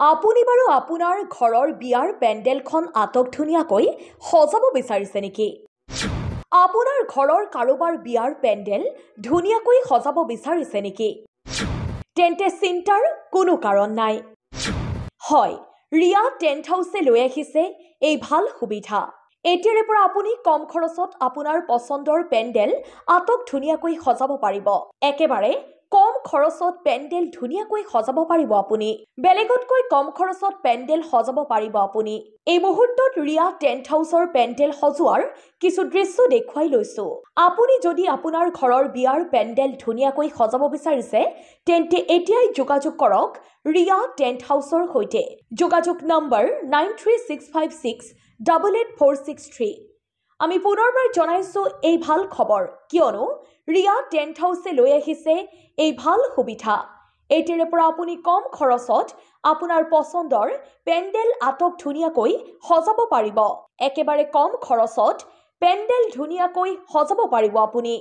আপুনি বাৰু আপোনাৰ ঘৰৰ বিয়াৰ পেণ্ডেলখন আটকধুনীয়াকৈ সজাব বিচাৰিছে নেকি? আপোনাৰ ঘৰৰ কাৰোবাৰ বিয়াৰ পেণ্ডেল ধুনীয়াকৈ সজাব বিচাৰিছে নেকি? তেন্তে চিন্তাৰ কোনো কাৰণ নাই। হয়, ৰিয়া টেণ্ট হাউচে লৈ আহিছে এই ভাল সুবিধা। এতিয়াৰে পৰা আপুনি কম খৰচত আপোনাৰ পছন্দৰ পেণ্ডেল আটকধুনীয়াকৈ সজাব পাৰিব। একেবাৰে কম খৰচত পেণ্ডেল ধুনীয়াকৈ সজাব পাৰিব আপুনি। বেলেগতকৈ কম খৰচত পেণ্ডেল সজাব পাৰিব আপুনি। এই মুহূৰ্তত ৰিয়া টেণ্ট হাউচৰ পেণ্ডেল সজোৱাৰ কিছু দৃশ্য দেখুৱাই লৈছো। আপুনি যদি আপোনাৰ ঘৰৰ বিয়াৰ পেণ্ডেল ধুনীয়াকৈ সজাব বিচাৰিছে তেন্তে এতিয়াই যোগাযোগ কৰক ৰিয়া টেণ্ট হাউচৰ সৈতে। যোগাযোগ নম্বৰ 9365688463। আমি পুনৰবাৰ জনাইছো এই ভাল খবৰ, কিয়নো ৰিয়া টেণ্ট হাউচে লৈ আহিছে এই ভাল সুবিধা। এতিয়াৰে পৰা আপুনি কম খৰচত আপোনাৰ পছন্দৰ পেণ্ডেল আটকধুনীয়াকৈ সজাব পাৰিব। একেবাৰে কম খৰচত পেণ্ডেল ধুনীয়াকৈ সজাব পাৰিব আপুনি।